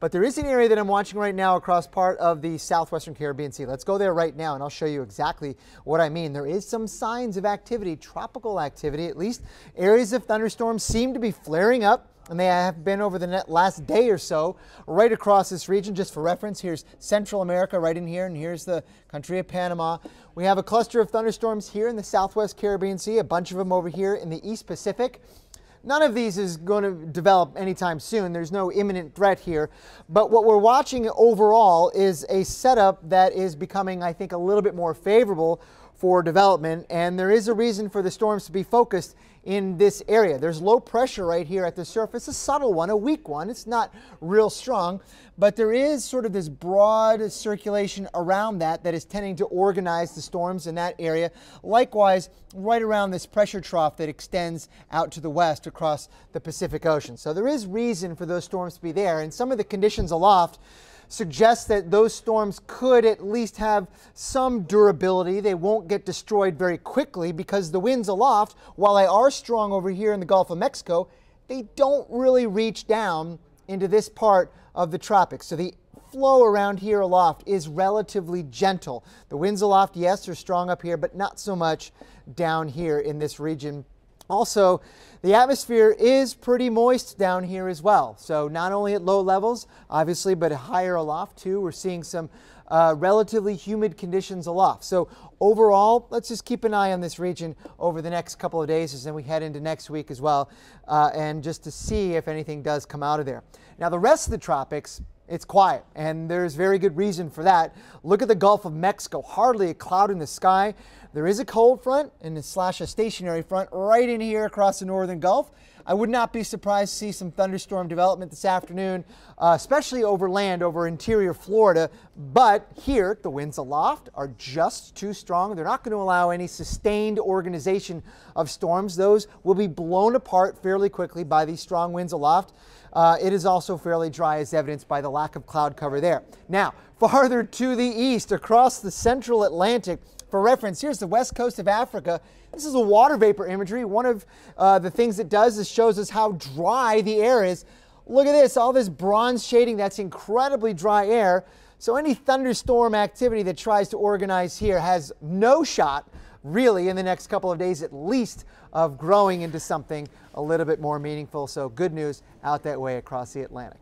But there is an area that I'm watching right now across part of the southwestern Caribbean Sea. Let's go there right now and I'll show you exactly what I mean. There is some signs of activity, tropical activity at least. Areas of thunderstorms seem to be flaring up, and they have been over the last day or so right across this region. Just for reference, here's Central America right in here, and here's the country of Panama. We have a cluster of thunderstorms here in the southwest Caribbean Sea, a bunch of them over here in the East Pacific. None of these is going to develop anytime soon. There's no imminent threat here. But what we're watching overall is a setup that is becoming, I think, a little bit more favorable for development, and there is a reason for the storms to be focused in this area. There's low pressure right here at the surface, a subtle one, a weak one. It's not real strong, but there is sort of this broad circulation around that is tending to organize the storms in that area. Likewise, right around this pressure trough that extends out to the west across the Pacific Ocean. So there is reason for those storms to be there, and some of the conditions aloft suggests that those storms could at least have some durability. They won't get destroyed very quickly because the winds aloft, while they are strong over here in the Gulf of Mexico, they don't really reach down into this part of the tropics. So the flow around here aloft is relatively gentle. The winds aloft, yes, are strong up here, but not so much down here in this region. Also, the atmosphere is pretty moist down here as well. So not only at low levels, obviously, but higher aloft too. We're seeing some relatively humid conditions aloft. So overall, let's just keep an eye on this region over the next couple of days as then we head into next week as well, and just to see if anything does come out of there. Now the rest of the tropics, it's quiet, and there's very good reason for that. Look at the Gulf of Mexico, hardly a cloud in the sky. There is a cold front and a stationary front right in here across the northern Gulf. I would not be surprised to see some thunderstorm development this afternoon, especially over land, over interior Florida. But here, the winds aloft are just too strong. They're not going to allow any sustained organization of storms. Those will be blown apart fairly quickly by these strong winds aloft. It is also fairly dry, as evidenced by the lack of cloud cover there. Now, farther to the east, across the central Atlantic, for reference, here's the west coast of Africa. This is a water vapor imagery. One of the things it does is shows us how dry the air is. Look at this, all this bronze shading, that's incredibly dry air. So any thunderstorm activity that tries to organize here has no shot, really, in the next couple of days at least, of growing into something a little bit more meaningful. So good news out that way across the Atlantic.